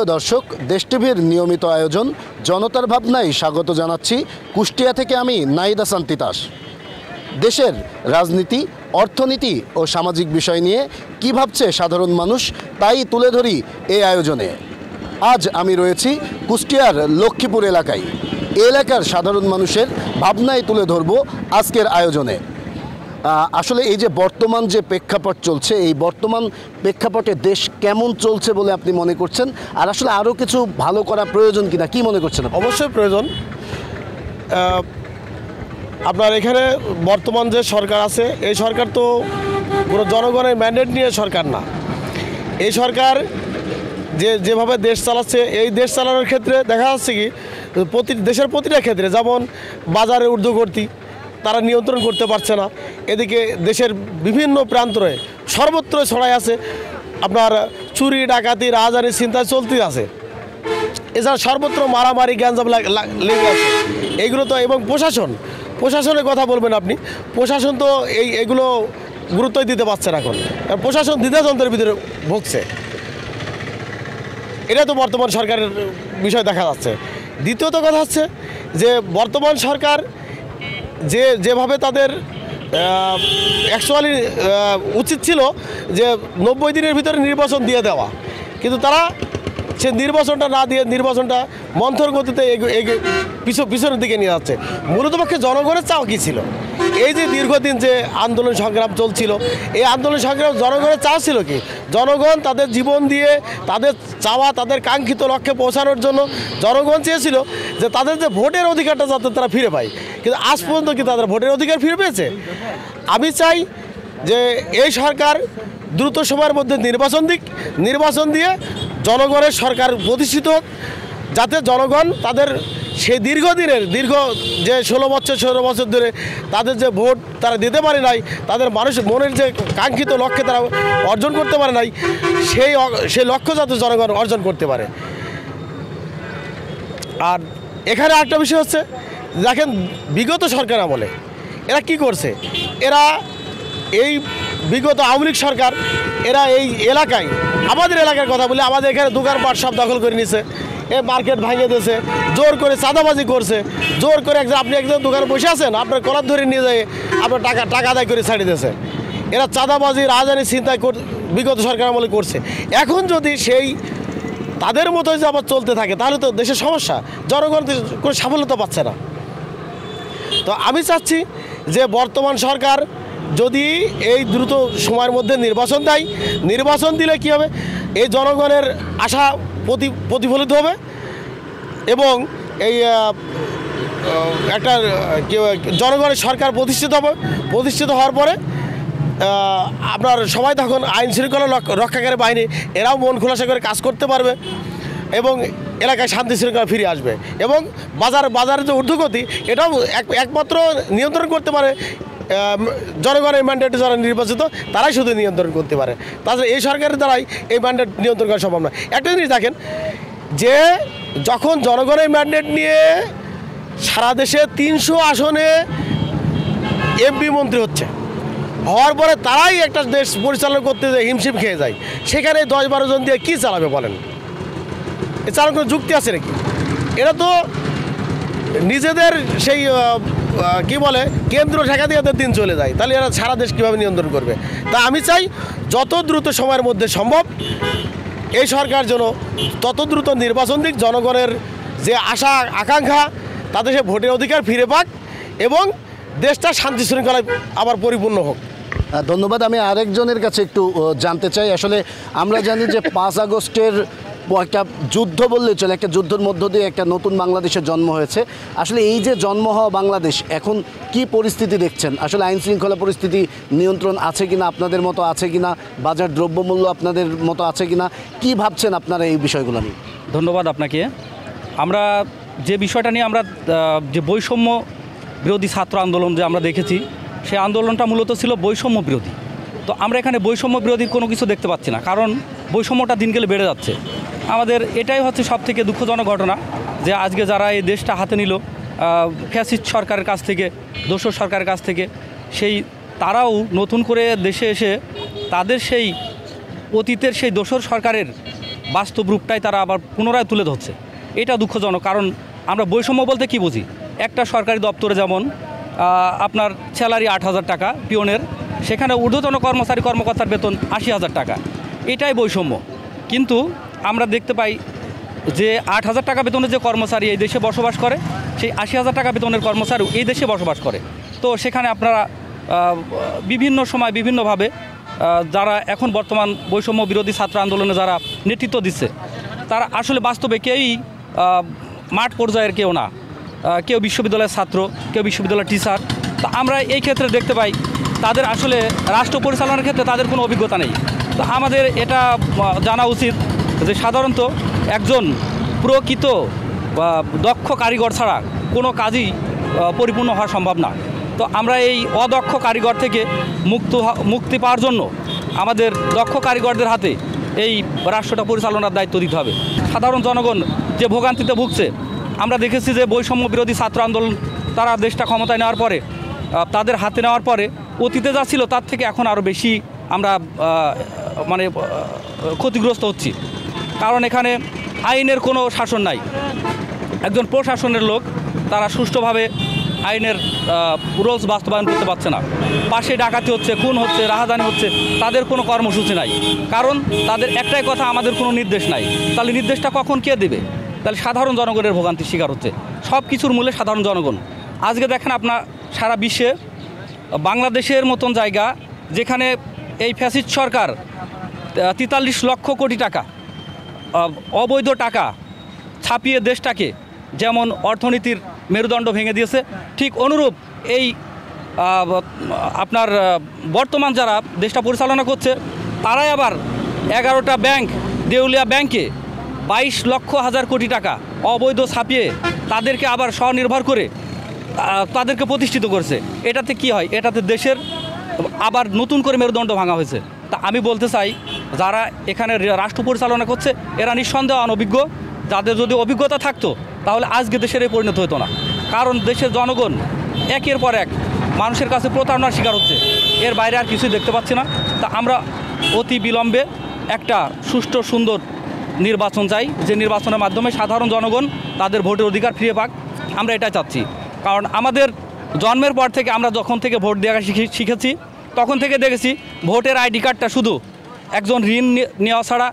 প্রিয় দর্শক, দেশ টিভির নিয়মিত আয়োজন জনতার ভাবনায় স্বাগত জানাচ্ছি। কুষ্টিয়া থেকে আমি নাহিদ হাসান তিতাস। দেশের রাজনীতি, অর্থনীতি ও সামাজিক বিষয় নিয়ে কী ভাবছে সাধারণ মানুষ, তাই তুলে ধরি এই আয়োজনে। আজ আমি রয়েছি কুষ্টিয়ার লক্ষ্মীপুর এলাকায়। এই এলাকার সাধারণ মানুষের ভাবনায় তুলে ধরব আজকের আয়োজনে। আসলে এই যে বর্তমান যে প্রেক্ষাপট চলছে, এই বর্তমান প্রেক্ষাপটে দেশ কেমন চলছে বলে আপনি মনে করছেন, আর আসলে আরও কিছু ভালো করা প্রয়োজন কিনা, কি মনে করছেন? অবশ্যই প্রয়োজন। আপনার এখানে বর্তমান যে সরকার আছে, এই সরকার তো পুরো জনগণের ম্যান্ডেট নিয়ে সরকার না। এই সরকার যেভাবে দেশ চালাচ্ছে, এই দেশ চালানোর ক্ষেত্রে দেখা যাচ্ছে কি দেশের প্রতিটা ক্ষেত্রে, যেমন বাজারে ঊর্ধ্বগতি তারা নিয়ন্ত্রণ করতে পারছে না। এদিকে দেশের বিভিন্ন প্রান্তরে সর্বত্র ছড়াই আছে আপনার চুরি, ডাকাতি, রাহাজানি, ছিনতাই চলতেই আছে। এছাড়া সর্বত্র মারামারি, গ্যাঞ্জাম লেগে আছে। এইগুলো তো, এবং প্রশাসনের কথা বলবেন আপনি, প্রশাসন তো এগুলো গুরুত্বই দিতে পারছে না এখন। প্রশাসন দ্বিধাদ্বন্দ্বের ভিতরে ভুগছে। এটা তো বর্তমান সরকারের বিষয় দেখা যাচ্ছে। দ্বিতীয়ত কথা হচ্ছে যে বর্তমান সরকার যেভাবে তাদের অ্যাকচুয়ালি উচিত ছিল যে 90 দিনের ভিতরে নির্বাচন দিয়ে দেওয়া, কিন্তু তারা সে নির্বাচনটা না দিয়ে নির্বাচনটা মন্থর গতিতে পিছনের দিকে নিয়ে যাচ্ছে। মূলত পক্ষে জনগণের চাওয়া কী ছিল? এই যে দীর্ঘদিন যে আন্দোলন সংগ্রাম চলছিল, এই আন্দোলন সংগ্রাম জনগণের চাওয়া ছিল কি? জনগণ তাদের জীবন দিয়ে তাদের চাওয়া, তাদের কাঙ্ক্ষিত লক্ষ্যে পৌঁছানোর জন্য জনগণ চেয়েছিল যে তাদের যে ভোটের অধিকারটা যাতে তারা ফিরে পায়। কিন্তু আজ পর্যন্ত কি তাদের ভোটের অধিকার ফিরে পেয়েছে? আমি চাই যে এই সরকার দ্রুত সময়ের মধ্যে নির্বাচন দিয়ে জনগণের সরকার প্রতিষ্ঠিত হোক, যাতে জনগণ তাদের সেই দীর্ঘ যে 16 বছর ধরে তাদের যে ভোট তারা দিতে পারে নাই, তাদের মানুষের মনের যে কাঙ্ক্ষিত লক্ষ্যে তারা অর্জন করতে পারে নাই, সেই লক্ষ্য যাতে জনগণ অর্জন করতে পারে। আর এখানে একটা বিষয় হচ্ছে, দেখেন বিগত সরকার আমলে এরা কি করছে। এরা এই বিগত আওয়ামী লীগ সরকার, এরা এই এলাকায়, আমাদের এলাকার কথা বলি, আমাদের এখানে দোকানপাট সব দখল করে নিছে, মার্কেট ভাঙিয়ে দিয়েছে, জোর করে চাঁদাবাজি করছে, জোর করে আপনি একজন দোকানে বসে আছেন, আপনার কলার ধরে নিয়ে যায় আপনার টাকা আদায় করে ছাড়িয়ে দিয়েছে। এরা চাঁদাবাজি, রাজধানী ছিনতাই বিগত সরকার আমলে করছে। এখন যদি সেই তাদের মতো যে আবার চলতে থাকে, তাহলে তো দেশের সমস্যা, জনগণ কোনো সাফল্যতা পাচ্ছে না। তো আমি চাচ্ছি যে বর্তমান সরকার যদি এই দ্রুত সময়ের মধ্যে নির্বাচন দেয়, নির্বাচন দিলে কী হবে, এই জনগণের আশা প্রতিফলিত হবে এবং এই একটা জনগণের সরকার প্রতিষ্ঠিত হওয়ার পরে আপনার সবাই তখন আইন শৃঙ্খলা রক্ষাকারী বাহিনী এরাও মন খোলাসা করে কাজ করতে পারবে এবং এলাকায় শান্তি শৃঙ্খলা ফিরে আসবে। এবং বাজারের যে ঊর্ধ্বগতি, এটাও একমাত্র নিয়ন্ত্রণ করতে পারে জনগণের ম্যান্ডেটে যারা নির্বাচিত, তারাই শুধু নিয়ন্ত্রণ করতে পারে। তাছাড়া এই সরকারের দ্বারাই এই ম্যান্ডেট নিয়ন্ত্রণ করা সম্ভব নয়। একটা জিনিস দেখেন, যে যখন জনগণের ম্যান্ডেট নিয়ে সারা দেশে 300 আসনে এমপি মন্ত্রী হওয়ার পরে তারাই একটা দেশ পরিচালনা করতে হিমশিম খেয়ে যায়, সেখানে 10-12 জন দিয়ে কী চালাবে বলেন? এ চালানোর কোনো যুক্তি আছে নাকি? এরা তো নিজেদের সেই কি বলে কেন্দ্র ঠেকা দিয়ে দিন চলে যায়, তাহলে এরা সারা দেশ কীভাবে নিয়ন্ত্রণ করবে? তা আমি চাই যত দ্রুত সময়ের মধ্যে সম্ভব এই সরকার যেন তত দ্রুত নির্বাচন দিক, জনগণের যে আশা আকাঙ্ক্ষা তাদের সে ভোটের অধিকার ফিরে পাক এবং দেশটা শান্তি শৃঙ্খলায় আবার পরিপূর্ণ হোক। ধন্যবাদ। আমি আরেকজনের কাছে একটু জানতে চাই। আসলে আমরা জানি যে 5 আগস্টের একটা যুদ্ধ বললে চলে, একটা যুদ্ধের মধ্য দিয়ে একটা নতুন বাংলাদেশের জন্ম হয়েছে। আসলে এই যে জন্ম হওয়া বাংলাদেশ, এখন কি পরিস্থিতি দেখছেন? আসলে আইন শৃঙ্খলা পরিস্থিতি নিয়ন্ত্রণ আছে কিনা, আপনাদের মতো আছে কিনা, বাজার দ্রব্যমূল্য আপনাদের মতো আছে কিনা, কি ভাবছেন আপনারা এই বিষয়গুলো নিয়ে? ধন্যবাদ আপনাকে। আমরা যে বিষয়টা নিয়ে আমরা যে বৈষম্য বিরোধী ছাত্র আন্দোলন যে আমরা দেখেছি, সেই আন্দোলনটা মূলত ছিল বৈষম্য বিরোধী। তো আমরা এখানে বৈষম্য বিরোধীর কোনো কিছু দেখতে পাচ্ছি না, কারণ বৈষম্যটা দিন গেলে বেড়ে যাচ্ছে। আমাদের এটাই হচ্ছে সবথেকে দুঃখজনক ঘটনা, যে আজকে যারা এই দেশটা হাতে নিল ফ্যাসিস্ট সরকারের কাছ থেকে, দোসর সরকারের কাছ থেকে, সেই তারাও নতুন করে দেশে এসে তাদের সেই অতীতের সেই দোসর সরকারের বাস্তব রূপটাই তারা আবার পুনরায় তুলে ধরছে। এটা দুঃখজনক, কারণ আমরা বৈষম্য বলতে কি বুঝি? একটা সরকারি দপ্তরে যেমন আপনার স্যালারি 8,000 টাকা পিওনের, সেখানে ঊর্ধ্বতন কর্মকর্তার বেতন 80,000 টাকা, এটাই বৈষম্য। কিন্তু আমরা দেখতে পাই যে 8,000 টাকা বেতনের যে কর্মচারী এই দেশে বসবাস করে, সেই 80,000 টাকা বেতনের কর্মচারী এই দেশে বসবাস করে। তো সেখানে আপনারা বিভিন্ন সময় বিভিন্নভাবে যারা এখন বর্তমান বৈষম্য বিরোধী ছাত্র আন্দোলনে যারা নেতৃত্ব দিচ্ছে, তারা আসলে বাস্তবে কেউই মাঠ পর্যায়ের কেউ না, কেউ বিশ্ববিদ্যালয়ের ছাত্র, কেউ বিশ্ববিদ্যালয়ের টিচার। তো আমরা এই ক্ষেত্রে দেখতে পাই তাদের আসলে রাষ্ট্র পরিচালনার ক্ষেত্রে তাদের কোনো অভিজ্ঞতা নেই। তো আমাদের এটা জানা উচিত যে সাধারণত একজন প্রকৃত দক্ষ কারিগর ছাড়া কোনো কাজই পরিপূর্ণ হওয়া সম্ভব না। তো আমরা এই অদক্ষ কারিগর থেকে মুক্তি পাওয়ার জন্য আমাদের দক্ষ কারিগরদের হাতে এই রাষ্ট্রটা পরিচালনার দায়িত্ব দিতে হবে। সাধারণ জনগণ যে ভোগান্তিতে ভুগছে, আমরা দেখেছি যে বৈষম্য বিরোধী ছাত্র আন্দোলন তারা দেশটা ক্ষমতায় নেওয়ার পরে, তাদের হাতে নেওয়ার পরে অতীতে যা ছিল তার থেকে এখন আরও বেশি আমরা মানে ক্ষতিগ্রস্ত হচ্ছি। কারণ এখানে আইনের কোনো শাসন নাই। একজন প্রশাসনের লোক তারা সুষ্ঠুভাবে আইনের রুলস বাস্তবায়ন করতে পারছে না। পাশে ডাকাতি হচ্ছে, খুন হচ্ছে, রাহাজানি হচ্ছে, তাদের কোনো কর্মসূচি নাই। কারণ তাদের একটাই কথা, আমাদের কোনো নির্দেশ নাই। তাহলে নির্দেশটা কখন কে দেবে? তাহলে সাধারণ জনগণের ভোগান্তির শিকার হচ্ছে। সব কিছুর মূলে সাধারণ জনগণ। আজকে দেখেন আপনার সারা বিশ্বে বাংলাদেশের মতন জায়গা যেখানে এই ফ্যাসিস্ট সরকার 43 লক্ষ কোটি টাকা অবৈধ টাকা ছাপিয়ে দেশটাকে যেমন অর্থনীতির মেরুদণ্ড ভেঙে দিয়েছে, ঠিক অনুরূপ এই আপনার বর্তমান যারা দেশটা পরিচালনা করছে তারাই আবার 11টা ব্যাংক, দেউলিয়া ব্যাংকে 22 লক্ষ হাজার কোটি টাকা অবৈধ ছাপিয়ে তাদেরকে আবার স্বনির্ভর করে তাদেরকে প্রতিষ্ঠিত করেছে। এটাতে কি হয়? এটাতে দেশের আবার নতুন করে মেরুদণ্ড ভাঙা হয়েছে। তা আমি বলতে চাই, যারা এখানে রাষ্ট্র পরিচালনা করছে এরা নিঃসন্দেহ অনভিজ্ঞ। যাদের যদি অভিজ্ঞতা থাকতো তাহলে আজকে দেশের এই পরিণত হতো না। কারণ দেশের জনগণ একের পর এক মানুষের কাছে প্রতারণার শিকার হচ্ছে, এর বাইরে আর কিছুই দেখতে পাচ্ছি না। তা আমরা অতি বিলম্বে একটা সুষ্ঠু সুন্দর নির্বাচন চাই, যে নির্বাচনের মাধ্যমে সাধারণ জনগণ তাদের ভোটের অধিকার ফিরে পাক। আমরা এটাই চাচ্ছি। কারণ আমাদের জন্মের পর থেকে আমরা যখন থেকে ভোট দেওয়া শিখেছি তখন থেকে দেখেছি ভোটের আইডি কার্ডটা শুধু একজন ঋণ নেওয়া ছাড়া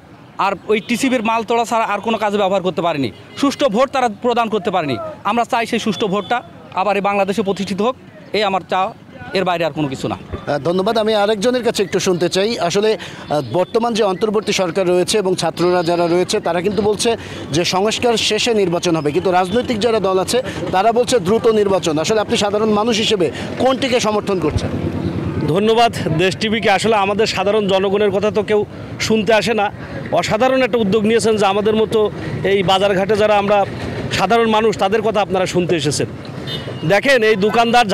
আর ওই টিসিবির মাল তোলা ছাড়া আর কোনো কাজে ব্যবহার করতে পারেনি। সুষ্ঠু ভোট তারা প্রদান করতে পারেনি। আমরা চাই সেই সুষ্ঠু ভোটটা আবার এই বাংলাদেশে প্রতিষ্ঠিত হোক, এই আমার চাওয়া, এর বাইরে আর কোনো কিছু না। ধন্যবাদ। আমি আরেকজনের কাছে একটু শুনতে চাই। আসলে বর্তমান যে অন্তর্বর্তী সরকার রয়েছে এবং ছাত্ররা যারা রয়েছে তারা কিন্তু বলছে যে সংস্কার শেষে নির্বাচন হবে, কিন্তু রাজনৈতিক যারা দল আছে তারা বলছে দ্রুত নির্বাচন। আসলে আপনি সাধারণ মানুষ হিসেবে কোনটিকে সমর্থন করছেন? ধন্যবাদ দেশ টিভিকে। আসলে আমাদের সাধারণ জনগণের কথা তো কেউ শুনতে আসে না। অসাধারণ একটা উদ্যোগ নিয়েছেন যে আমাদের মতো এই বাজারঘাটে যারা আমরা সাধারণ মানুষ তাদের কথা আপনারা শুনতে এসেছেন। দেখেন, এই দোকানদার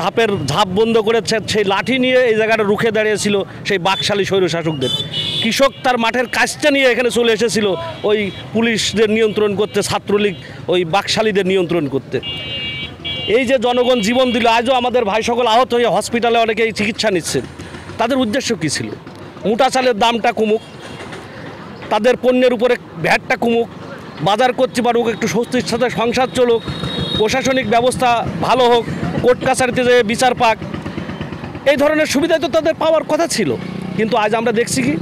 ঝাঁপ বন্ধ করেছে, সেই লাঠি নিয়ে এই জায়গাটা রুখে দাঁড়িয়েছিল সেই বাকশালী স্বৈরশাসকদের। কৃষক তার মাঠের কাজটা নিয়ে এখানে চলে এসেছিল ওই পুলিশদের নিয়ন্ত্রণ করতে, ছাত্রলীগ ওই বাকশালীদের নিয়ন্ত্রণ করতে। এই যে জনগণ জীবন দিল, আজও আমাদের ভাই সকল আহত হয়ে হসপিটালে অনেকেই চিকিৎসা নিচ্ছেন। তাদের উদ্দেশ্য কী ছিল? মোটা চালের দামটা কমুক, তাদের পণ্যের উপরে ভ্যাটটা কমুক, বাজার করতে পারুক, একটু স্বস্তির সাথে সংসার চলুক, প্রশাসনিক ব্যবস্থা ভালো হোক, কোর্ট কাছারিতে যে বিচার পাক, এই ধরনের সুবিধা তো তাদের পাওয়ার কথা ছিল। কিন্তু আজ আমরা দেখছি কি,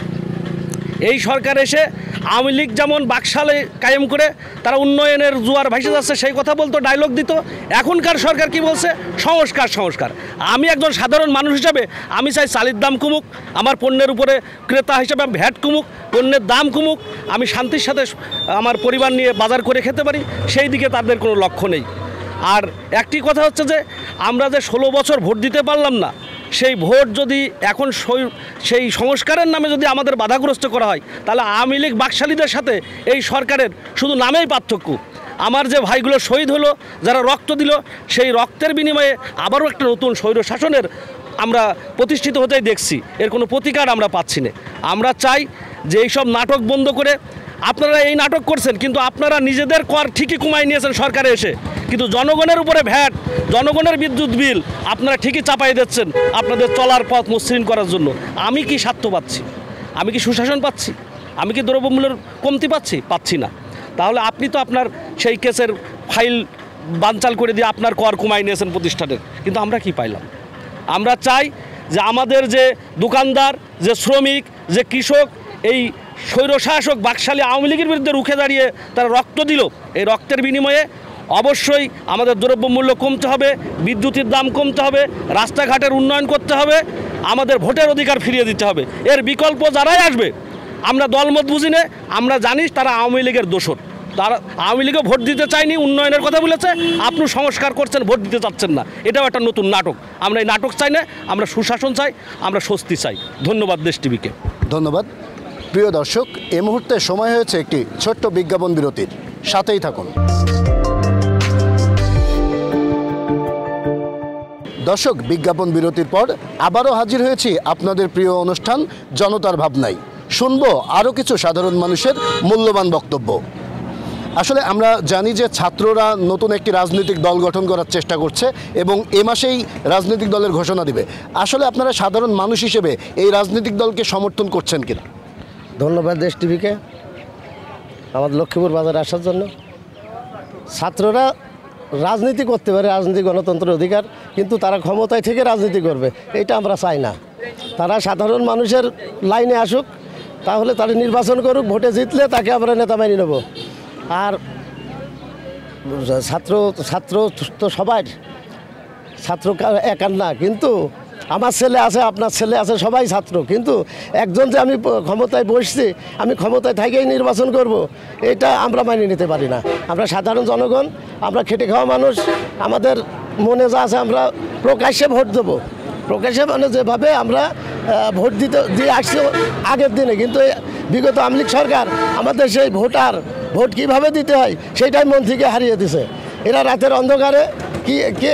এই সরকার এসে আওয়ামী লীগ যেমন বাকশালে কায়েম করে তারা উন্নয়নের জোয়ার ভাসে যাচ্ছে সেই কথা বলতো, ডায়লগ দিত। এখনকার সরকার কি বলছে? সংস্কার, সংস্কার। আমি একজন সাধারণ মানুষ হিসাবে আমি চাই চালের দাম কমুক, আমার পণ্যের উপরে ক্রেতা হিসাবে ভ্যাট কমুক, পণ্যের দাম কমুক, আমি শান্তির সাথে আমার পরিবার নিয়ে বাজার করে খেতে পারি, সেই দিকে তাদের কোনো লক্ষ্য নেই। আর একটি কথা হচ্ছে যে আমরা যে 16 বছর ভোট দিতে পারলাম না, সেই ভোট যদি এখন সেই সংস্কারের নামে যদি আমাদের বাধাগ্রস্ত করা হয়, তাহলে আওয়ামী লীগ বাকশালীদের সাথে এই সরকারের শুধু নামেই পার্থক্য। আমার যে ভাইগুলো শহীদ হলো, যারা রক্ত দিল, সেই রক্তের বিনিময়ে আবারও একটা নতুন স্বৈর শাসনের আমরা প্রতিষ্ঠিত হতেই দেখছি। এর কোনো প্রতিকার আমরা পাচ্ছি না। আমরা চাই যে এইসব নাটক বন্ধ করে, আপনারা এই নাটক করছেন কিন্তু আপনারা নিজেদের কর ঠিকই কমাই নিয়েছেন সরকারে এসে, কিন্তু জনগণের উপরে ভ্যাট, জনগণের বিদ্যুৎ বিল আপনারা ঠিকই চাপাই দিচ্ছেন আপনাদের চলার পথ মসৃণ করার জন্য। আমি কি স্বার্থ পাচ্ছি? আমি কি সুশাসন পাচ্ছি? আমি কি দ্রব্যমূল্যের কমতি পাচ্ছি না। তাহলে আপনি তো আপনার সেই কেসের ফাইল বানচাল করে দিয়ে আপনার কর কমাই নিয়েছেন প্রতিষ্ঠানের, কিন্তু আমরা কি পাইলাম? আমরা চাই যে আমাদের যে দোকানদার, যে শ্রমিক, যে কৃষক, এই স্বৈরশাসক বাকশালী আওয়ামী লীগের বিরুদ্ধে রুখে দাঁড়িয়ে তারা রক্ত দিল, এই রক্তের বিনিময়ে অবশ্যই আমাদের দ্রব্যমূল্য কমতে হবে, বিদ্যুতের দাম কমতে হবে, রাস্তাঘাটের উন্নয়ন করতে হবে, আমাদের ভোটের অধিকার ফিরিয়ে দিতে হবে। এর বিকল্প যারাই আসবে, আমরা দলমত বুঝি না, আমরা জানি তারা আওয়ামী লীগের দোসর। তারা আওয়ামী লীগও ভোট দিতে চায়নি, উন্নয়নের কথা বলেছে, আপনি সংস্কার করছেন, ভোট দিতে চাচ্ছেন না। এটাও একটা নতুন নাটক। আমরা এই নাটক চাই না, আমরা সুশাসন চাই, আমরা স্বস্তি চাই। ধন্যবাদ দেশ টিভিকে। ধন্যবাদ। প্রিয় দর্শক, এই মুহূর্তে সময় হয়েছে একটি ছোট্ট বিজ্ঞাপন বিরতির, সাথেই থাকুন। দর্শক, বিজ্ঞাপন বিরতির পর আবারও হাজির হয়েছি আপনাদের প্রিয় অনুষ্ঠান জনতার ভাবনায়। শুনবো আরও কিছু সাধারণ মানুষের মূল্যবান বক্তব্য। আসলে আমরা জানি যে ছাত্ররা নতুন একটি রাজনৈতিক দল গঠন করার চেষ্টা করছে এবং এ মাসেই রাজনৈতিক দলের ঘোষণা দিবে। আসলে আপনারা সাধারণ মানুষ হিসেবে এই রাজনৈতিক দলকে সমর্থন করছেন কিনা? ধন্যবাদ দেশ টিভিকে আমাদের লক্ষ্মীপুর বাজারে আসার জন্য। ছাত্ররা রাজনীতি করতে পারে, রাজনীতি গণতন্ত্রের অধিকার, কিন্তু তারা ক্ষমতায় থেকে রাজনীতি করবে এটা আমরা চাই না। তারা সাধারণ মানুষের লাইনে আসুক, তাহলে তারা নির্বাচন করুক, ভোটে জিতলে তাকে আমরা নেতা মানিয়ে নেব। আর ছাত্র তো সবাই, ছাত্র একার না, কিন্তু আমার ছেলে আছে, আপনার ছেলে আছে, সবাই ছাত্র। কিন্তু একজন যে আমি ক্ষমতায় বসছি, আমি ক্ষমতায় থেকেই নির্বাচন করব, এটা আমরা মানিয়ে নিতে পারি না। আমরা সাধারণ জনগণ, আমরা খেটে খাওয়া মানুষ, আমাদের মনে যা আছে আমরা প্রকাশ্যে ভোট দেবো। প্রকাশ্যে মানে যেভাবে আমরা ভোট দিয়ে আসছি আগের দিনে, কিন্তু বিগত আওয়ামী লীগ সরকার আমাদের সেই ভোট কীভাবে দিতে হয় সেইটাই মন থেকে হারিয়ে দিছে। এরা রাতের অন্ধকারে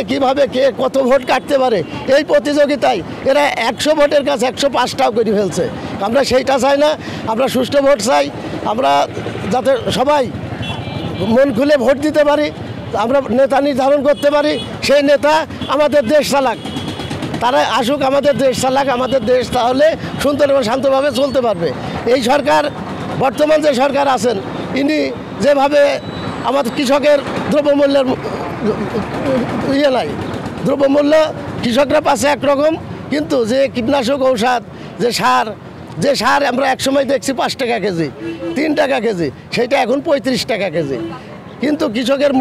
কীভাবে কে কত ভোট কাটতে পারে এই প্রতিযোগিতায় এরা 100 ভোটের কাছে 105টাও করে ফেলছে। আমরা সেইটা চাই না, আমরা সুষ্ঠু ভোট চাই। আমরা যাতে সবাই মন খুলে ভোট দিতে পারি, আমরা নেতা নির্ধারণ করতে পারি, সেই নেতা আমাদের দেশ চালাক। তারা আসুক, আমাদের দেশ চালাক, আমাদের দেশ তাহলে সুন্দর এবং শান্তভাবে চলতে পারবে। এই সরকার, বর্তমান যে সরকার আছেন, ইনি যেভাবে আমাদের কৃষকের দ্রব্যমূল্যের নাই, দ্রব্যমূল্য কৃষকরা পাচ্ছে একরকম, কিন্তু যে কীটনাশক ঔষধ, যে সার আমরা একসময় দেখছি 5 টাকা কেজি, 3 টাকা কেজি, সেইটা এখন 35 টাকা কেজি। কিন্তু কৃষকের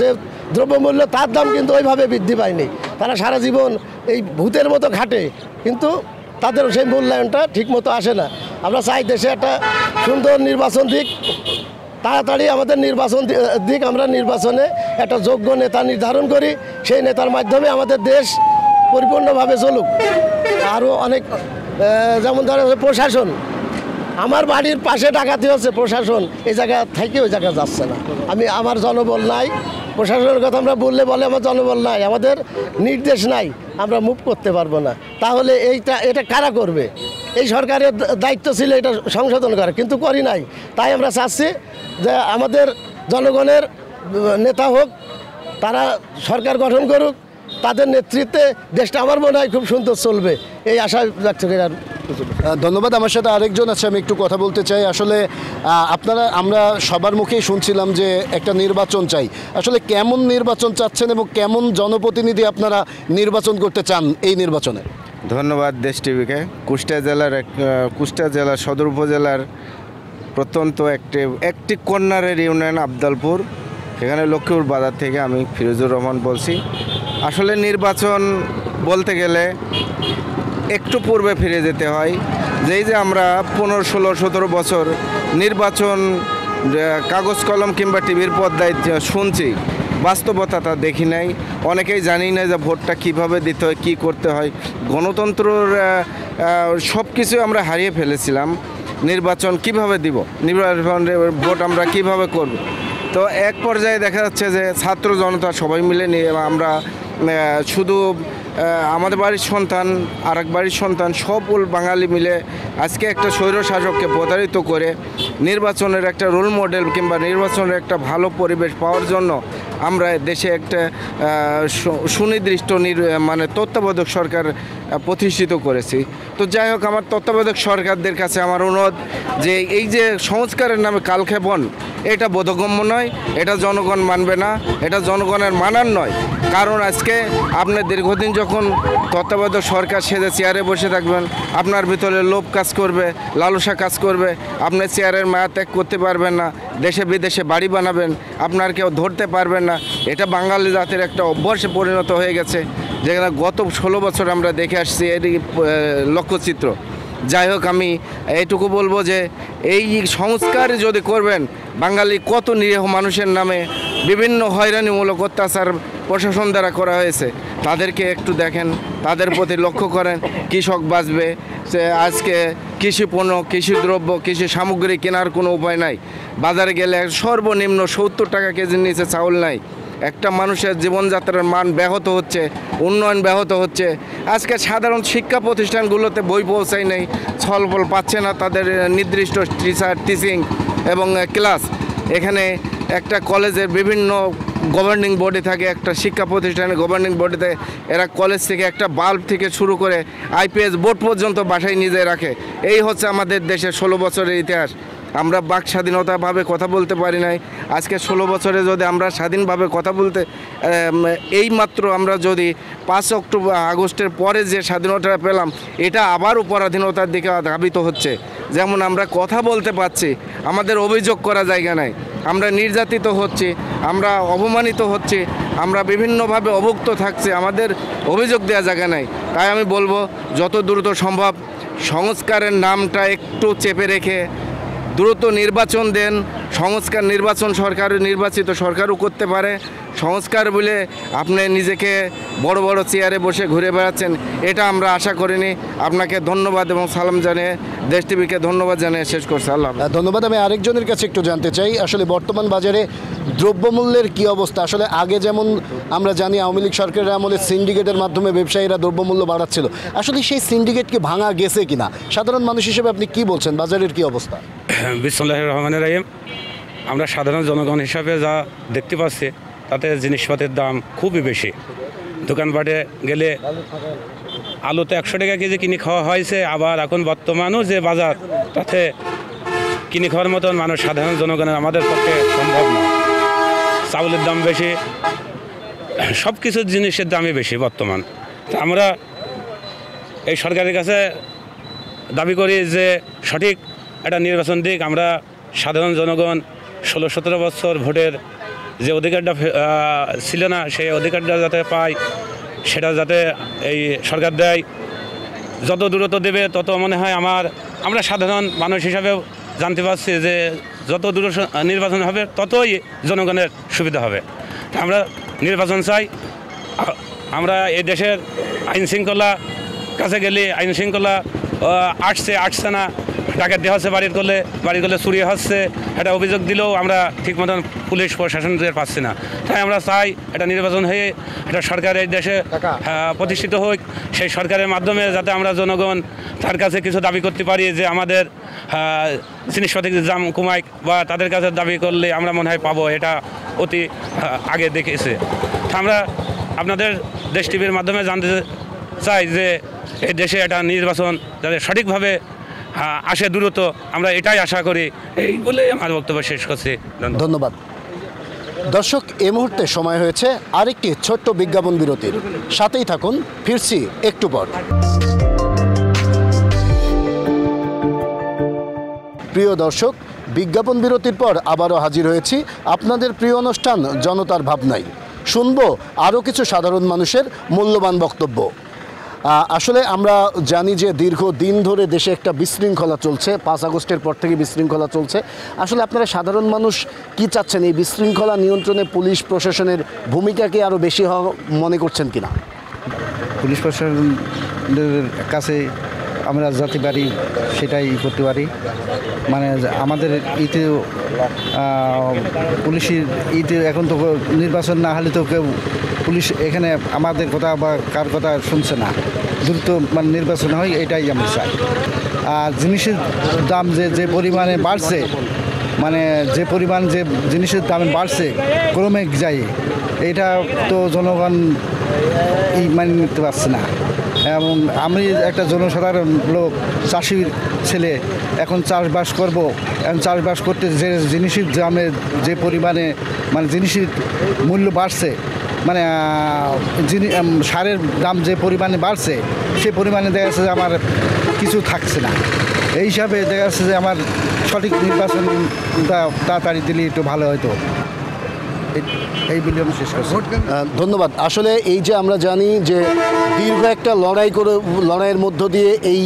যে দ্রব্যমূল্য তার দাম কিন্তু ওইভাবে বৃদ্ধি পায়নি। তারা সারা জীবন এই ভূতের মতো খাটে, কিন্তু তাদের সেই মূল্যায়নটা ঠিকমতো আসে না। আমরা চাই দেশে একটা সুন্দর নির্বাচন দিক, তাড়াতাড়ি আমাদের নির্বাচন দিক, আমরা নির্বাচনে একটা যোগ্য নেতা নির্ধারণ করি, সেই নেতার মাধ্যমে আমাদের দেশ পরিপূর্ণভাবে চলুক। আরও অনেক যেমন ধরো প্রশাসন, আমার বাড়ির পাশে ডাকাতি হচ্ছে, প্রশাসন এই জায়গা থেকে ওই জায়গায় যাচ্ছে না। আমার জনবল নাই, প্রশাসনের কথা আমরা বললে বলে আমার জনবল নাই, আমাদের নির্দেশ নাই, আমরা মুভ করতে পারবো না। তাহলে এটা কারা করবে? এই সরকারের দায়িত্ব ছিল এটা সংশোধন করা, কিন্তু করি নাই। তাই আমরা চাচ্ছি যে আমাদের জনগণের নেতা হোক, তারা সরকার গঠন করুক, তাদের নেতৃত্বে দেশটা আমার মনে হয় খুব সুন্দর চলবে, এই আশা ব্যক্ত করি। আর ধন্যবাদ। আমার সাথে আরেকজন আছে, আমি একটু কথা বলতে চাই। আসলে আমরা সবার মুখেই শুনছিলাম যে একটা নির্বাচন চাই। আসলে কেমন নির্বাচন চাচ্ছেন এবং কেমন জনপ্রতিনিধি আপনারা নির্বাচন করতে চান এই নির্বাচনে? ধন্যবাদ দেশ টিভিকে। কুষ্টিয়া জেলার সদর উপজেলার প্রত্যন্ত একটি কর্নারের ইউনিয়ন আবদালপুর, এখানে লক্ষ্মীপুর বাজার থেকে আমি ফিরোজুর রহমান বলছি। আসলে নির্বাচন বলতে গেলে একটু পূর্বে ফিরে যেতে হয়। যে আমরা 15, 16, 17 বছর নির্বাচন কাগজ কলম কিংবা টিভির পর্দায় শুনছি, বাস্তবতা তা দেখি নাই। অনেকেই জানি না যে ভোটটা কিভাবে দিতে হয়, কী করতে হয়। গণতন্ত্রের সব কিছু আমরা হারিয়ে ফেলেছিলাম। নির্বাচন কিভাবে দিব, নির্বাচনের ভোট আমরা কিভাবে করব। তো এক পর্যায়ে দেখা যাচ্ছে যে ছাত্র জনতা সবাই মিলে নিয়ে আমরা শুধু আমাদের বাড়ির সন্তান, আরেক বাড়ির সন্তান, সব বাঙালি মিলে আজকে একটা স্বৈরশাসককে প্রতারিত করে নির্বাচনের একটা রোল মডেল কিংবা নির্বাচনের একটা ভালো পরিবেশ পাওয়ার জন্য আমরা দেশে একটা সুনির্দিষ্ট মানে তত্ত্বাবধায়ক সরকার প্রতিষ্ঠিত করেছি। তো যাই হোক, আমার তত্ত্বাবধায়ক সরকারদের কাছে আমার অনুরোধ যে এই যে সংস্কারের নামে কালক্ষেপণ, এটা বোধগম্য নয়, এটা জনগণ মানবে না, এটা জনগণের মানার নয়। কারণ আজকে আপনি দীর্ঘদিন যখন তত্ত্বাবধায়ক সরকার সেজে চেয়ারে বসে থাকবেন, আপনার ভিতরে লোভ কাজ করবে, লালসা কাজ করবে, আপনি চেয়ারের মায়া ত্যাগ করতে পারবেন না, দেশে বিদেশে বাড়ি বানাবেন, আপনার কেউ ধরতে পারবেন না। এটা বাঙালি জাতির একটা অভ্যাসে পরিণত হয়ে গেছে, যেখানে গত 16 বছর আমরা দেখে আসছি এটি লক্ষ্যচিত্র। যাই হোক, আমি এইটুকু বলবো যে এই সংস্কার যদি করবেন, বাঙালি কত নিরীহ মানুষের নামে বিভিন্ন হয়রানিমূলক অত্যাচার প্রশাসন দ্বারা করা হয়েছে, তাদেরকে একটু দেখেন, তাদের প্রতি লক্ষ্য করেন। কৃষক বাঁচবে, সে আজকে কৃষি পণ্য, কৃষি দ্রব্য, কৃষি সামগ্রী কেনার কোনো উপায় নাই। বাজারে গেলে সর্বনিম্ন 70 টাকা কেজির নিচে চাউল নাই। একটা মানুষের জীবনযাত্রার মান ব্যাহত হচ্ছে, উন্নয়ন ব্যাহত হচ্ছে। আজকে সাধারণ শিক্ষা প্রতিষ্ঠানগুলোতে বই পৌঁছায় নেই, ফল পাচ্ছে না তাদের নির্দিষ্ট টিচিং এবং ক্লাস। এখানে একটা কলেজের বিভিন্ন গভর্নিং বডি থাকে, একটা শিক্ষা প্রতিষ্ঠানের গভর্নিং বডিতে এরা কলেজ থেকে একটা বাল্ব থেকে শুরু করে আইপিএস বোর্ড পর্যন্ত বাসায় নিজে রাখে। এই হচ্ছে আমাদের দেশের 16 বছরের ইতিহাস। আমরা বাক স্বাধীনতাভাবে কথা বলতে পারি নাই। আজকে 16 বছরে যদি আমরা স্বাধীনভাবে কথা বলতে, এই মাত্র আমরা যদি 5 আগস্টের পরে যে স্বাধীনতা পেলাম, এটা আবারও পরাধীনতার দিকে ধাবিত হচ্ছে। যেমন আমরা কথা বলতে পারছি, আমাদের অভিযোগ করা জায়গা নাই, আমরা নির্যাতিত হচ্ছি, আমরা অপমানিত হচ্ছি, আমরা বিভিন্নভাবে অভুক্ত থাকছি, আমাদের অভিযোগ দেওয়া জায়গা নাই। তাই আমি বলবো, যত দ্রুত সম্ভব সংস্কারের নামটা একটু চেপে রেখে দ্রুত নির্বাচন দেন। সংস্কার নির্বাচন নির্বাচিত সরকারও করতে পারে। সংস্কার বলে আপনি নিজেকে বড় বড় চেয়ারে বসে ঘুরে বেড়াচ্ছেন, এটা আমরা আশা করিনি। আপনাকে ধন্যবাদ এবং সালাম জানিয়ে দেশ টিভিকে ধন্যবাদ জানিয়ে শেষ করছি। আল্লাহ ধন্যবাদ। আমি আরেকজনের কাছে একটু জানতে চাই, আসলে বর্তমান বাজারে দ্রব্যমূল্যের কি অবস্থা? আসলে আগে যেমন আমরা জানি আওয়ামী লীগ সরকারের আমলে সিন্ডিকেটের মাধ্যমে ব্যবসায়ীরা দ্রব্যমূল্য বাড়াচ্ছিল, আসলে সেই সিন্ডিকেট কি ভাঙা গেছে কিনা? সাধারণ মানুষ হিসেবে আপনি কি বলছেন, বাজারের কি অবস্থা? বিসমিল্লাহির রহমানির রহিম। আমরা সাধারণ জনগণ হিসাবে যা দেখতে পাচ্ছি, তাতে জিনিসপত্রের দাম খুবই বেশি। দোকানপাটে গেলে আলু তো 100 টাকা কেজি কিনে খাওয়া হয়েছে, আবার এখন বর্তমানও যে বাজার, তাতে কিনে খাওয়ার মতন মানুষ সাধারণ জনগণের আমাদের পক্ষে সম্ভব না। চাউলের দাম বেশি, সব কিছুর জিনিসের দামই বেশি বর্তমান। তা আমরা এই সরকারের কাছে দাবি করি যে সঠিক একটা নির্বাচন দিক। আমরা সাধারণ জনগণ 16-17 বছর ভোটের যে অধিকারটা ছিল না, সেই অধিকারটা যাতে পাই, সেটা যাতে এই সরকার দেয়। যত দূরত্ব দেবে তত মনে হয় আমরা সাধারণ মানুষ হিসাবেও জানতে পারছি যে যত দূর নির্বাচন হবে ততই জনগণের সুবিধা হবে। আমরা নির্বাচন চাই। আমরা এই দেশের আইন শৃঙ্খলা কাছে গেলে আইন শৃঙ্খলা আসছে না, ডাকাতি হচ্ছে, বাড়ি করলে চুরি হচ্ছে, এটা অভিযোগ দিলেও আমরা ঠিক মতন পুলিশ প্রশাসনদের পাচ্ছি না। তাই আমরা চাই এটা নির্বাচন হয়ে এটা সরকার এই দেশে প্রতিষ্ঠিত হোক। সেই সরকারের মাধ্যমে যাতে আমরা জনগণ তার কাছে কিছু দাবি করতে পারি, যে আমাদের জিনিসপত্রের দাম কমায়, বা তাদের কাছে দাবি করলে আমরা মনে হয় পাবো। এটা অতি আগে দেখেছে। আমরা আপনাদের দেশ টিভির মাধ্যমে জানতে চাই যে এই দেশে একটা নির্বাচন যাতে সঠিকভাবে আসে দ্রুত, আমরা এটাই আশা করি। এই বলে আমার বক্তব্য শেষ করছি। ধন্যবাদ। দর্শক, এই মুহূর্তে সময় হয়েছে আরেকটি ছোট্ট বিজ্ঞাপন বিরতির। সাথেই থাকুন, ফিরছি একটু পর। প্রিয় দর্শক, বিজ্ঞাপন বিরতির পর আবারও হাজির হয়েছি আপনাদের প্রিয় অনুষ্ঠান জনতার ভাবনায়। শুনবো আরও কিছু সাধারণ মানুষের মূল্যবান বক্তব্য। আসলে আমরা জানি যে দীর্ঘদিন ধরে দেশে একটা বিশৃঙ্খলা চলছে, 5 আগস্টের পর থেকে বিশৃঙ্খলা চলছে। আসলে আপনারা সাধারণ মানুষ কি চাচ্ছেন? এই বিশৃঙ্খলা নিয়ন্ত্রণে পুলিশ প্রশাসনের ভূমিকাকে আরও বেশি মনে করছেন কিনা? পুলিশ প্রশাসনের কাছে আমরা যাতে পারি সেটাই করতে পারি। মানে আমাদের ইতে পুলিশের ইতে এখন তো নির্বাচন না হলে তো কেউ পুলিশ এখানে আমাদের কথা বা কার কথা শুনছে না। দ্রুত মানে নির্বাচন হয়, এটাই আমরা চাই। আর জিনিসের দাম যে পরিমাণে বাড়ছে, মানে যে পরিমাণ যে জিনিসের দাম বাড়ছে ক্রমে যায়, এটা তো জনগণ মানে নিতে পারছে না। এবং আমি একটা জনসাধারণ লোক, চাষির ছেলে, এখন চাষবাস করব। এখন চাষবাস করতে যে জিনিসের দামে যে পরিমাণে মানে জিনিসের মূল্য বাড়ছে, মানে সারের দাম যে পরিমাণে বাড়ছে, সে পরিমাণে দেখা যাচ্ছে যে আমার কিছু থাকছে না। এই হিসাবে দেখা যাচ্ছে যে আমার সঠিক নির্বাচনটা তাড়াতাড়ি দিলে একটু ভালো হতো। এই ভিডিও আমি শেষ করছি। ধন্যবাদ। আসলে এই যে আমরা জানি যে দীর্ঘ একটা লড়াইয়ের মধ্য দিয়ে এই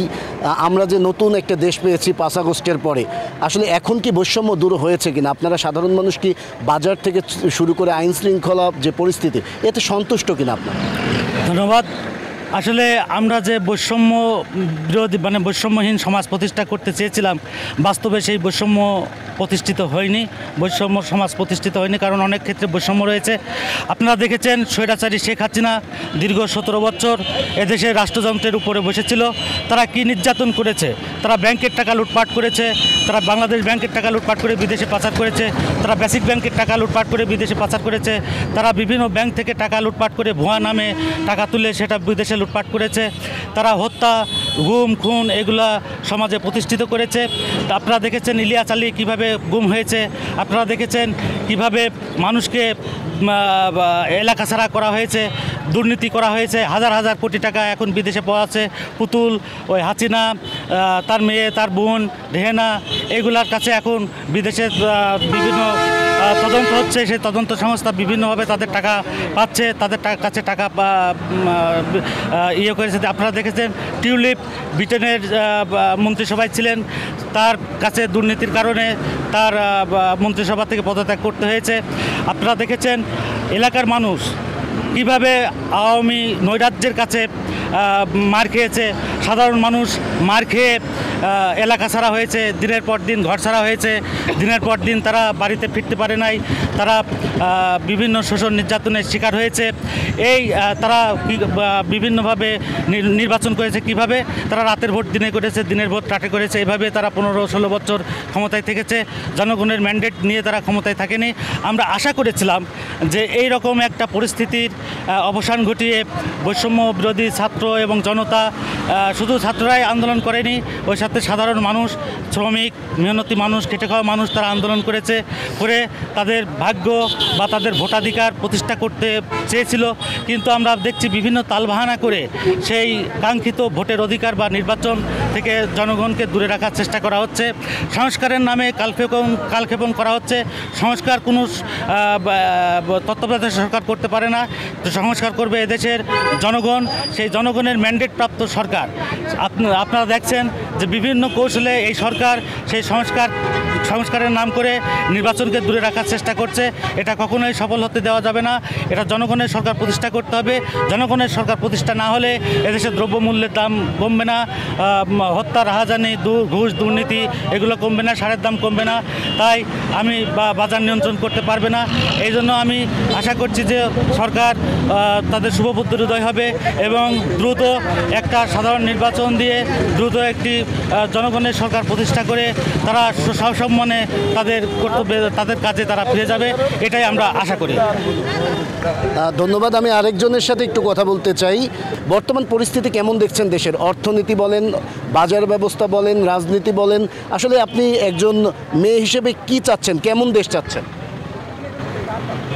আমরা যে নতুন একটা দেশ পেয়েছি 5 আগস্টের পরে, আসলে এখন কি বৈষম্য দূর হয়েছে কিনা? আপনারা সাধারণ মানুষ কি বাজার থেকে শুরু করে আইন শৃঙ্খলা যে পরিস্থিতি, এতে সন্তুষ্ট কিনা আপনারা? ধন্যবাদ। আসলে আমরা যে বৈষম্য বিরোধী মানে বৈষম্যহীন সমাজ প্রতিষ্ঠা করতে চেয়েছিলাম, বাস্তবে সেই বৈষম্য প্রতিষ্ঠিত হয়নি, বৈষম্য সমাজ প্রতিষ্ঠিত হয়নি। কারণ অনেক ক্ষেত্রে বৈষম্য রয়েছে। আপনারা দেখেছেন স্বৈরাচারী শেখ হাসিনা দীর্ঘ 17 বছর এদেশের রাষ্ট্রযন্ত্রের উপরে বসেছিল। তারা কি নির্যাতন করেছে? তারা ব্যাংকের টাকা লুটপাট করেছে, তারা বাংলাদেশ ব্যাংকের টাকা লুটপাট করে বিদেশে পাচার করেছে, তারা বেসিক ব্যাংকের টাকা লুটপাট করে বিদেশে পাচার করেছে, তারা বিভিন্ন ব্যাংক থেকে টাকা লুটপাট করে ভুয়া নামে টাকা তুলে সেটা বিদেশে লুটপাট করেছে, তারা হত্যা, গুম, খুন এগুলা সমাজে প্রতিষ্ঠিত করেছে। আপনারা দেখেছেন ইলিয়াস আলী কীভাবে গুম হয়েছে, আপনারা দেখেছেন কিভাবে মানুষকে এলাকা ছাড়া করা হয়েছে, দুর্নীতি করা হয়েছে, হাজার হাজার কোটি টাকা এখন বিদেশে পাওয়া আছে। পুতুল, ওই হাসিনা, তার মেয়ে, তার বোন রেহেনা, এগুলার কাছে এখন বিদেশের বিভিন্ন তদন্ত হচ্ছে। সেই তদন্ত সংস্থা বিভিন্নভাবে তাদের টাকা পাচ্ছে, তাদের কাছে টাকা ইয়ে করেছে। আপনারা দেখেছেন টিউলিপ ব্রিটেনের মন্ত্রিসভায় ছিলেন, তার কাছে দুর্নীতির কারণে তার মন্ত্রিসভা থেকে পদত্যাগ করতে হয়েছে। আপনারা দেখেছেন এলাকার মানুষ কীভাবে আওয়ামী নৈরাজ্যের কাছে মার খেয়েছে, সাধারণ মানুষ মার খেয়ে এলাকা ছাড়া হয়েছে, দিনের পর দিন ঘর ছাড়া হয়েছে, দিনের পর দিন তারা বাড়িতে ফিরতে পারে নাই, তারা বিভিন্ন শোষণ নির্যাতনের শিকার হয়েছে। এই তারা বিভিন্নভাবে নির্বাচন করেছে। কিভাবে তারা রাতের ভোট দিনে করেছে, দিনের ভোট রাতে করেছে। এইভাবে তারা 15-16 বছর ক্ষমতায় থেকেছে, জনগণের ম্যান্ডেট নিয়ে তারা ক্ষমতায় থাকেনি। আমরা আশা করেছিলাম যে এই রকম একটা পরিস্থিতির অবসান ঘটিয়ে বৈষম্য বিরোধী ছাত্র এবং জনতা, শুধু ছাত্ররাই আন্দোলন করেনি, ওই সাথে সাধারণ মানুষ, শ্রমিক, মেহনতি মানুষ, খেটে খাওয়া মানুষ তারা আন্দোলন করেছে, করে তাদের ভাগ্য বা তাদের ভোটাধিকার প্রতিষ্ঠা করতে চেয়েছিল। কিন্তু আমরা দেখছি বিভিন্ন তালবাহানা করে সেই কাঙ্ক্ষিত ভোটের অধিকার বা নির্বাচন থেকে জনগণকে দূরে রাখার চেষ্টা করা হচ্ছে। সংস্কারের নামে কালক্ষেপণ করা হচ্ছে। সংস্কার কোনো তত্ত্বাবধায়ক সরকার করতে পারে না, তো সংস্কার করবে এদেশের জনগণ, সেই জনগণের ম্যান্ডেট প্রাপ্ত সরকার। আপনারা দেখছেন যে বিভিন্ন কৌশলে এই সরকার সেই সংস্কারের নাম করে নির্বাচনকে দূরে রাখার চেষ্টা করছে। এটা কখনোই সফল হতে দেওয়া যাবে না। এটা জনগণের সরকার প্রতিষ্ঠা করতে হবে। জনগণের সরকার প্রতিষ্ঠা না হলে এদেশের দ্রব্যমূল্যের দাম কমবে না, হত্যা, রাহাজানি, ঘুষ, দুর্নীতি এগুলো কমবে না, সারের দাম কমবে না। তাই আমি বাজার নিয়ন্ত্রণ করতে পারবে না। এই জন্য আমি আশা করছি যে সরকার তাদের শুভবুদ্ধির উদয় হবে এবং দ্রুত একটা সাধারণ নির্বাচন দিয়ে দ্রুত একটি জনগণের সরকার প্রতিষ্ঠা করে তারা সসম্মানে তাদের কর্তব্যে, তাদের কাজে তারা ফিরে যাবে, এটাই আমরা আশা করি। ধন্যবাদ। আমি আরেকজনের সাথে একটু কথা বলতে চাই। বর্তমান পরিস্থিতি কেমন দেখছেন দেশের? অর্থনীতি বলেন, বাজার ব্যবস্থা বলেন, রাজনীতি বলেন, আসলে আপনি একজন মেয়ে হিসেবে কি চাচ্ছেন, কেমন দেশ চাচ্ছেন?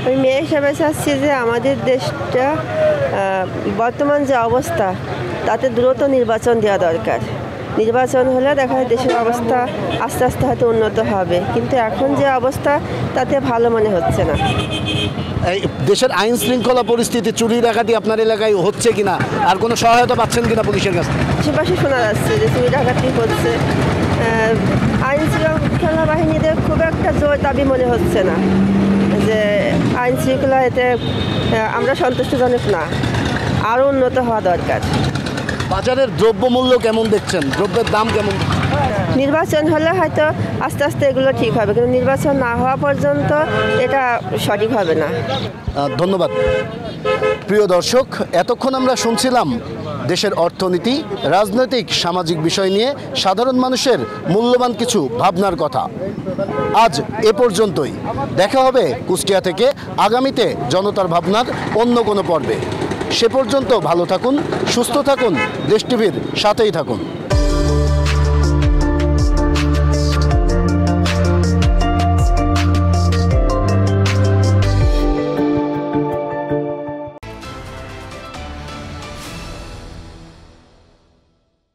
আমি মেয়ে হিসেবে চাচ্ছি যে আমাদের দেশটা বর্তমান যে অবস্থা তাতে দ্রুত নির্বাচন দেওয়া দরকার। নির্বাচন হলে দেখা যায় দেশের অবস্থা আস্তে আস্তে হয়তো উন্নত হবে, কিন্তু এখন যে অবস্থা তাতে ভালো মনে হচ্ছে না। এই দেশের আইন শৃঙ্খলা পরিস্থিতি, চুরি ডাকাতি আপনার এলাকায় হচ্ছে কিনা, আর কোনো সহায়তা পাচ্ছেন কিনা পুলিশের কাছে? আশেপাশে শোনা যাচ্ছে যে চুরি ডাকাতি হচ্ছে। আইন শৃঙ্খলা বাহিনীদের খুব একটা জোর দাবি মনে হচ্ছে না যে আইন শৃঙ্খলা, এতে আমরা সন্তুষ্টজনক না, আরও উন্নত হওয়া দরকার। বাজারের দ্রব্যমূল্য কেমন দেখছেন, দ্রব্যের দাম কেমন? নির্বাচন হলে হয়তো আস্তে আস্তে এগুলো ঠিক হবে, কিন্তু নির্বাচন না হওয়া পর্যন্ত এটা সঠিক হবে না। ধন্যবাদ। প্রিয় দর্শক, এতক্ষণ আমরা শুনছিলাম দেশের অর্থনীতি, রাজনৈতিক, সামাজিক বিষয় নিয়ে সাধারণ মানুষের মূল্যবান কিছু ভাবনার কথা। আজ এ পর্যন্তই। দেখা হবে কুষ্টিয়া থেকে আগামীতে জনতার ভাবনার অন্য কোনো পর্বে। সে পর্যন্ত ভালো থাকুন, সুস্থ থাকুন, দেশ টিভির সাথেই থাকুন।